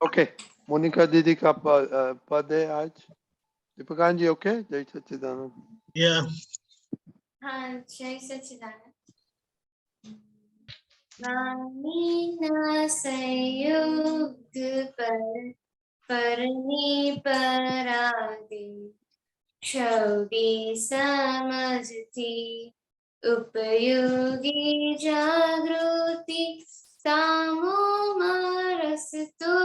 Okay, Monika दीदी का पद है आज। दीपकान जी ओके, जय सच्चिदानंद। या हाँ, जय सच्चिदानंद। वाणी न संयुक्त पर परनी परादि, छवि समझती उपयोगी जागृति, तामो मारस तो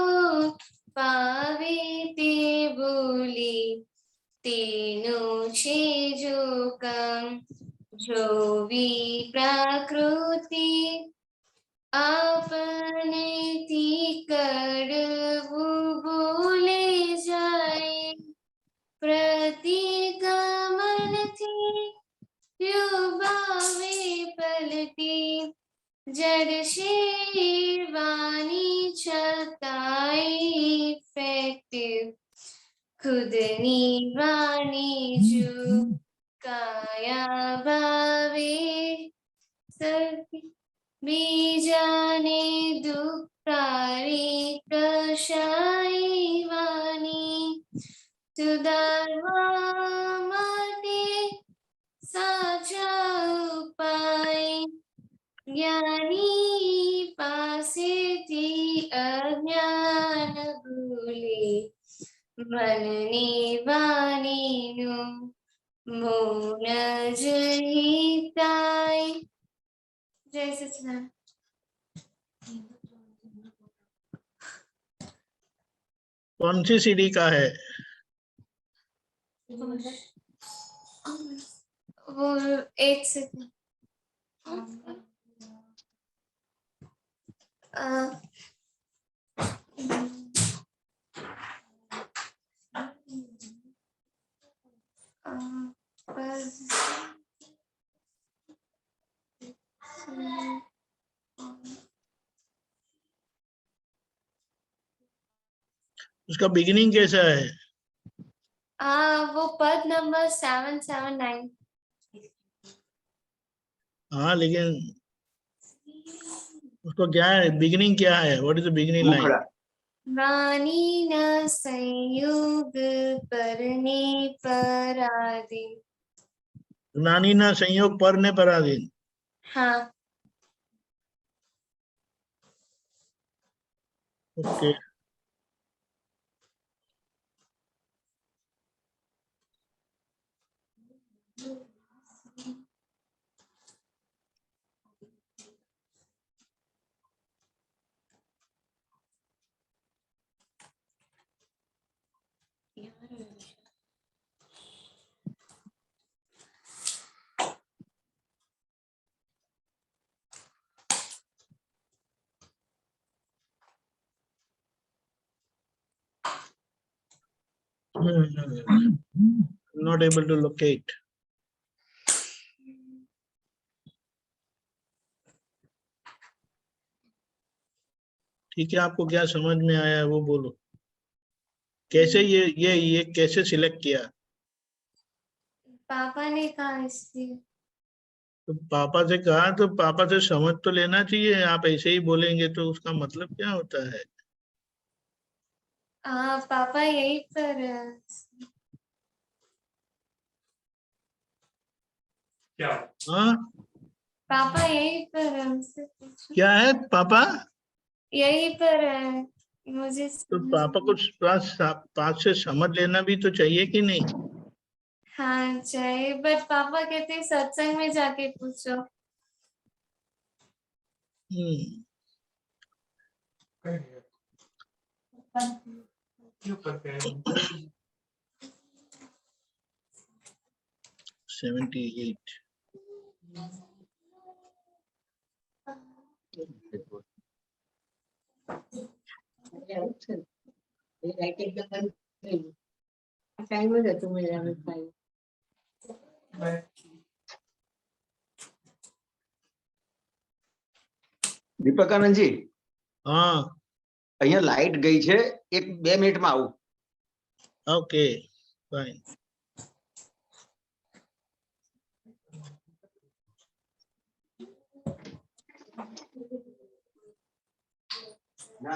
पावे ते बोली, तीनों चीजों कम जो भी प्रकृति, अपने थी कड़वू बोले जाए, प्रतिगमन थी युवावे पलटी, जड़ शेरवानी छताई इफेक्टिव, खुदनी वाणी जो काया भावे सभी बीजाने दुःखारी कषाई वाणी, सुधारवा માટે સાચા ઉપાય, જ્ઞાની પાસેથી અજ્ઞાન ભૂલે, મનની વાણીનું મૌન જ હિતાય। जय सच्चिदानंद। कौन सी सीडी का है? वो एक सेकंड। उसका बिगिनिंग कैसा है? वो पद नंबर 779। हाँ, लेकिन उसको क्या है, बिगिनिंग क्या है? What is the beginning line? वाणी न संयोग परने पराधीन। नानी ना संयोग पर ने पराधीन। हाँ। Okay. Not able to locate. ठीक है, आपको क्या समझ में आया है वो बोलो। कैसे ये कैसे सिलेक्ट किया? पापा ने कहा इसलिए। तो पापा से कहा तो पापा से समझ तो लेना चाहिए। आप ऐसे ही बोलेंगे तो उसका मतलब क्या होता है? पापा यही पर क्या? हाँ, पापा यही पर हमसे पूछो। क्या है पापा? यही पर मुझे तो पापा को पास से समझ लेना भी तो चाहिए कि नहीं? हाँ चाहिए, बट पापा कहते हैं सत्संग में जाके पूछो। क्यों करते हैं? 78। दीपकानंद जी, हाँ, અહીંયા લાઈટ ગઈ છે, 1-2 મિનિટમાં આવું। Okay, fine. ના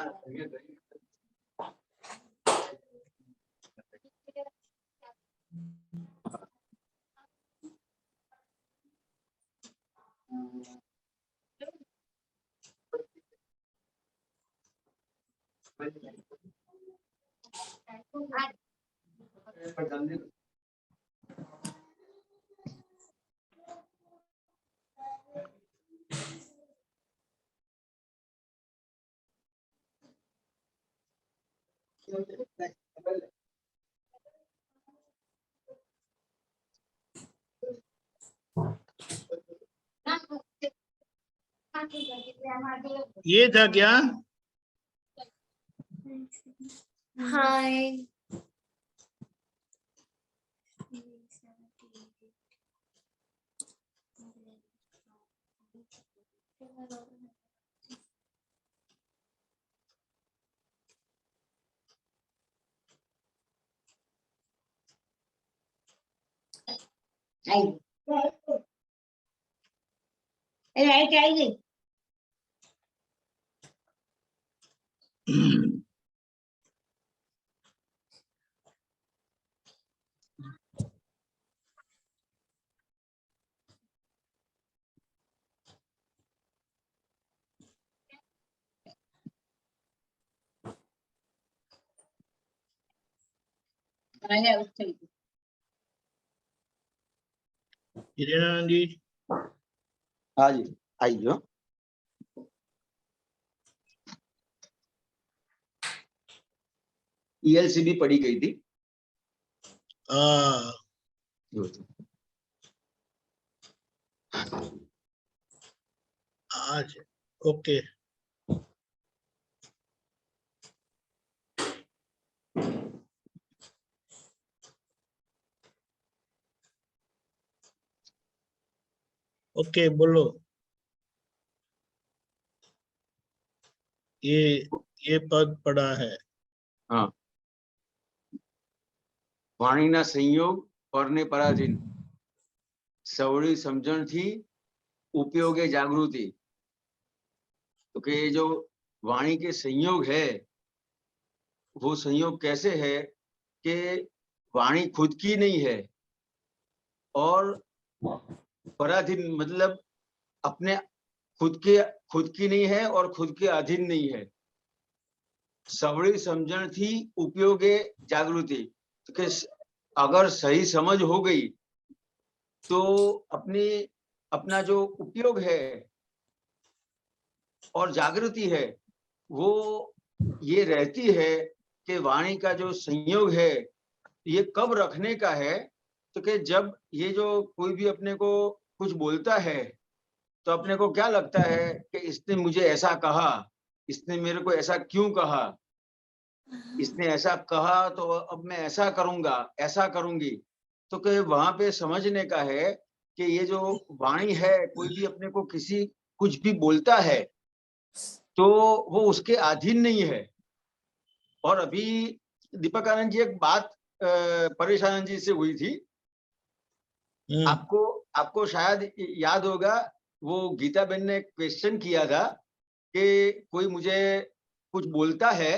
ये था क्या? हाय लाइट आई गई। हिरेनानंद जी, हाँ जी, आइए। ELCB पढ़ी गई थी। आज ओके। ओके बोलो। ये पद पढ़ा है। हाँ, વાણીના સંયોગ પરને પરાધીન, સવળી સમજણથી उपयोगे जागृति। तो कि ये जो वाणी के संयोग है, वो संयोग कैसे है कि वाणी खुद की नहीं है और पराधीन मतलब अपने खुद की नहीं है और खुद के अधीन नहीं है। सवड़ी समझण थी उपयोगे जागृति, तो कि अगर सही समझ हो गई तो अपना जो उपयोग है और जागृति है वो ये रहती है कि वाणी का जो संयोग है ये कब रखने का है, तो कि जब ये जो कोई भी अपने को कुछ बोलता है तो अपने को क्या लगता है कि इसने मुझे ऐसा कहा, इसने मेरे को ऐसा क्यों कहा, इसने ऐसा कहा तो अब मैं ऐसा करूंगा, ऐसा करूंगी। तो कि वहां पे समझने का है कि ये जो वाणी है, कोई भी अपने को किसी कुछ भी बोलता है तो वो उसके अधीन नहीं है। और अभी दीपक आनंद जी एक बात परेश आनंद जी से हुई थी, आपको शायद याद होगा, वो गीता बेन ने क्वेश्चन किया था कि कोई मुझे कुछ बोलता है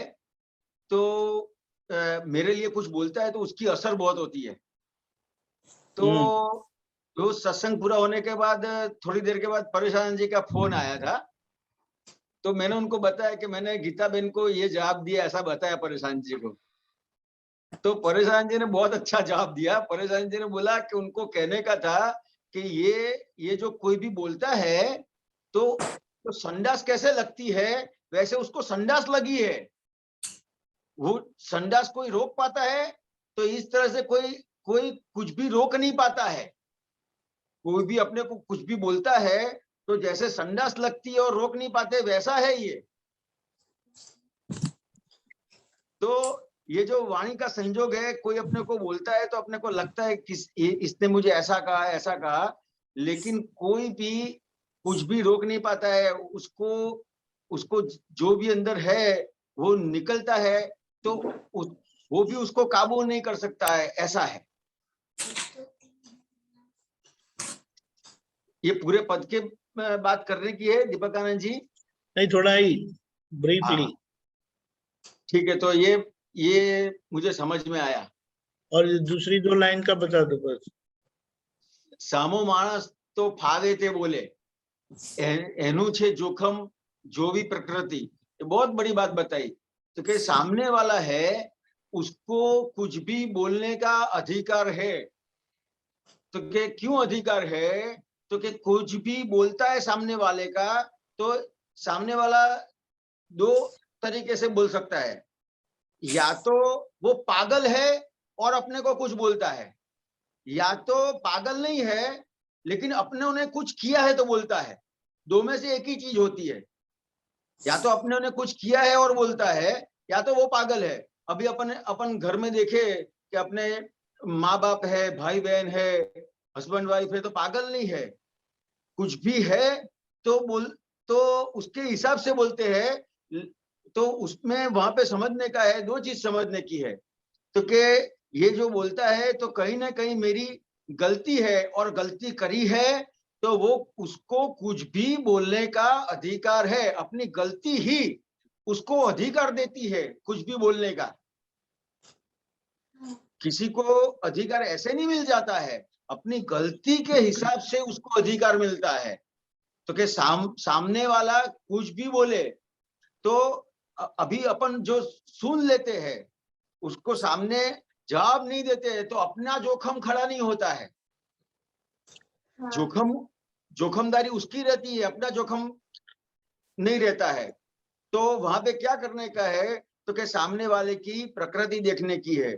तो मेरे लिए कुछ बोलता है तो उसकी असर बहुत होती है। तो जो सत्संग पूरा होने के बाद थोड़ी देर के बाद परेश आनंद जी का फोन आया था, तो मैंने उनको बताया कि मैंने गीता बेन को ये जवाब दिया, ऐसा बताया परेश आनंद जी को। तो परेश आनंद जी ने बहुत अच्छा जवाब दिया। परेश आनंद जी ने बोला कि उनको कहने का था कि ये जो कोई भी बोलता है तो संडास कैसे लगती है वैसे उसको संडास लगी है, वो संडास कोई रोक पाता है, तो इस तरह से कोई कुछ भी रोक नहीं पाता है। कोई भी अपने को कुछ भी बोलता है तो जैसे संडास लगती है और रोक नहीं पाते वैसा है ये। तो ये जो वाणी का संयोग है, कोई अपने को बोलता है तो अपने को लगता है कि इसने मुझे ऐसा कहा, ऐसा कहा, लेकिन कोई भी कुछ भी रोक नहीं पाता है। उसको जो भी अंदर है वो निकलता है, तो वो भी उसको काबू नहीं कर सकता है, ऐसा है। ये पूरे पद के बात करने की है दीपक आनंद जी? नहीं, थोड़ा ही ब्रीफली। ठीक है, तो ये मुझे समझ में आया। और दूसरी दो लाइन का बता दो बस। सामो मानस तो फावे ते बोले, एनु छे जोखम जो भी प्रकृति। ये बहुत बड़ी बात बताई तो कि सामने वाला है उसको कुछ भी बोलने का अधिकार है। तो कि क्यों अधिकार है? तो कि कुछ भी बोलता है सामने वाले का, तो सामने वाला दो तरीके से बोल सकता है। या तो वो पागल है और अपने को कुछ बोलता है, या तो पागल नहीं है लेकिन अपने उन्हें कुछ किया है तो बोलता है। दो में से एक ही चीज होती है, या तो अपने उन्हें कुछ किया है और बोलता है, या तो वो पागल है। अभी अपन घर में देखे कि अपने माँ बाप है, भाई बहन है, हस्बैंड वाइफ है, तो पागल नहीं है, कुछ भी है तो उसके हिसाब से बोलते हैं। तो उसमें वहां पे समझने का है, दो चीज समझने की है। तो कि ये जो बोलता है तो कहीं ना कहीं मेरी गलती है और गलती करी है, तो वो उसको कुछ भी बोलने का अधिकार है। अपनी गलती ही उसको अधिकार देती है कुछ भी बोलने का। किसी को अधिकार ऐसे नहीं मिल जाता है, अपनी गलती के हिसाब से उसको अधिकार मिलता है। तो कि सामने वाला कुछ भी बोले तो अभी अपन जो सुन लेते हैं उसको सामने जवाब नहीं देते हैं, तो अपना जोखम खड़ा नहीं होता है। हाँ, जोखमदारी उसकी रहती है, अपना जोखम नहीं रहता है। तो वहां पे क्या करने का है? तो कि सामने वाले की प्रकृति देखने की है।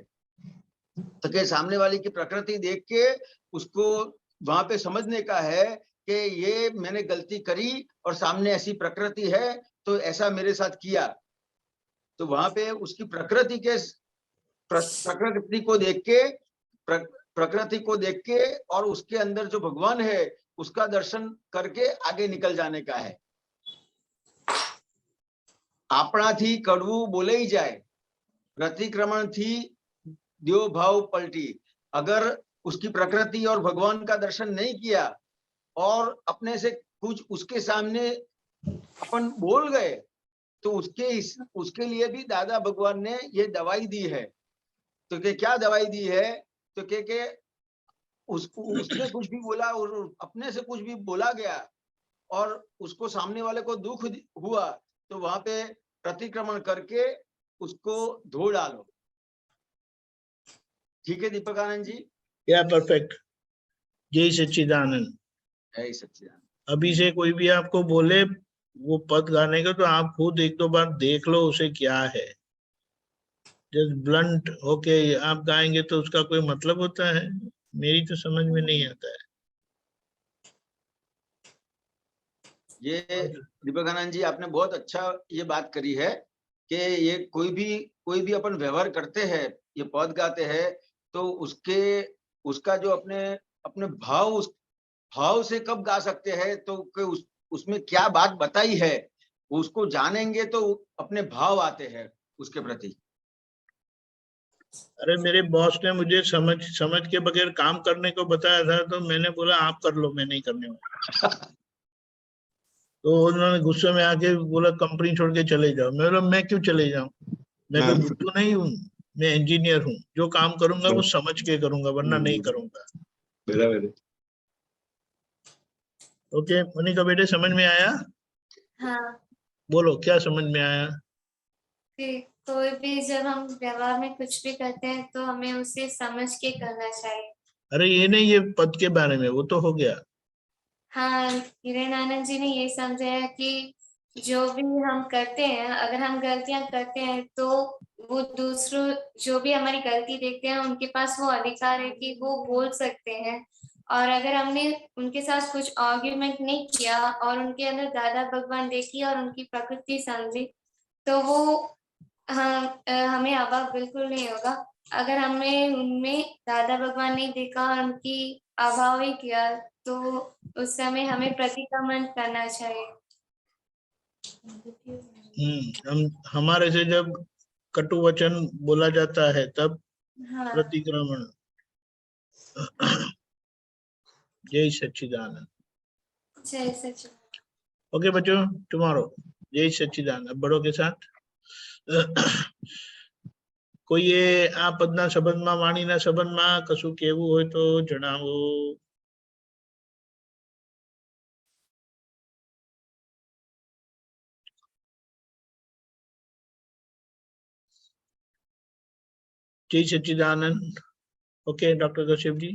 तो कि सामने वाले की प्रकृति देख के उसको वहां पे समझने का है कि ये मैंने गलती करी और सामने ऐसी प्रकृति है तो ऐसा मेरे साथ किया। तो वहां पे उसकी प्रकृति को देख के प्रकृति को देख के और उसके अंदर जो भगवान है उसका दर्शन करके आगे निकल जाने का है। આપણાથી કડવું બોલાઈ જાય, प्रतिक्रमणથી देव भाव पलटी। अगर उसकी प्रकृति और भगवान का दर्शन नहीं किया और अपने से कुछ उसके सामने अपन बोल गए, तो उसके लिए भी दादा भगवान ने ये दवाई दी है। तो क्या दवाई दी है? तो उसने कुछ भी बोला और अपने से कुछ भी बोला गया और उसको सामने वाले को दुख हुआ, तो वहां पे प्रतिक्रमण करके उसको धो डालो। ठीक है दीपक आनंद जी? या परफेक्ट। जय सच्चिदानंद। जय सच्चिदानंद। अभी से कोई भी आपको बोले वो पद गाने का, तो आप खुद एक दो बार देख लो उसे क्या है। जस्ट ब्लंट होके आप गाएंगे तो उसका कोई मतलब होता है? मेरी तो समझ में नहीं आता है। ये दीपक आनंद जी आपने बहुत अच्छा ये बात करी है कि ये कोई भी अपन व्यवहार करते हैं, ये पद गाते हैं, तो उसका जो अपने अपने भाव से कब गा सकते हैं, तो उसमें क्या बात बताई है उसको जानेंगे तो अपने भाव आते हैं उसके प्रति। अरे मेरे बॉस ने मुझे समझ के बगैर काम करने को बताया था, तो मैंने बोला आप कर लो, मैं नहीं करने वाला। तो उन्होंने गुस्से में आके बोला कंपनी छोड़ के चले जाओ। मैं बोला मैं क्यों चले जाऊं, मैं कोई बुद्धू नहीं हूँ, मैं इंजीनियर हूँ। जो काम करूंगा वो समझ के करूंगा, वरना नहीं करूंगा। बराबर। ओके मनिका बेटे, समझ में आया? हाँ, बोलो क्या समझ में आया? कि कोई भी जब हम व्यवहार में कुछ भी करते हैं तो हमें उसे समझ के करना चाहिए। अरे ये नहीं, ये पद के बारे में वो तो हो गया। हाँ, हिरण आनंद जी ने ये समझाया कि जो भी हम करते हैं, अगर हम गलतियां करते हैं तो वो दूसरों जो भी हमारी गलती देखते हैं उनके पास वो अधिकार है कि वो बोल सकते हैं। और अगर हमने उनके साथ कुछ आर्ग्यूमेंट नहीं किया और उनके अंदर दादा भगवान देखी और उनकी प्रकृति समझी, तो वो हमें अभाव बिल्कुल नहीं होगा। अगर हमें उनमें दादा भगवान नहीं देखा और उनकी अभाव ही किया, तो उस समय हमें प्रतिक्रमण करना चाहिए। हम हमारे से जब कटु वचन बोला जाता है तब हाँ, प्रतिक्रमण। जय सच्चिदानंद। जय सचिन। ओके बच्चों, टुमारो। जय सच्चिदानंद। बड़ों के साथ કોઈએ આ પદના સંબંધમાં વાણીના સંબંધમાં કશું કહેવું હોય તો જણાવો। जय सच्चिदानंद। Okay doctor Kashyap ji.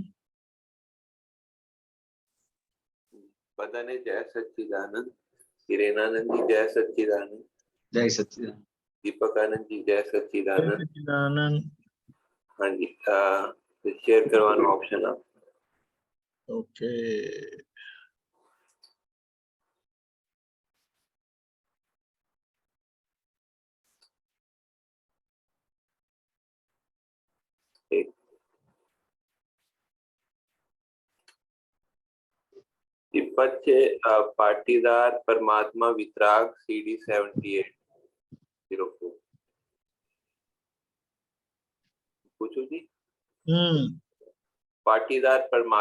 पदाने जय सच्चिदानंद, किरणानंद जी जय सच्चिदानंद, जय सच्चिदानंद। दीपकानंद जी जय जय सच्चिदानंद। सच्चिदानंद। हाँ जी, शेयर करवाना ऑप्शन आप। ओके तिब्बत से पाटीदार परमात्मा वितराग CD 7804 पूछो जी। हम्म पाटीदार परमात्मा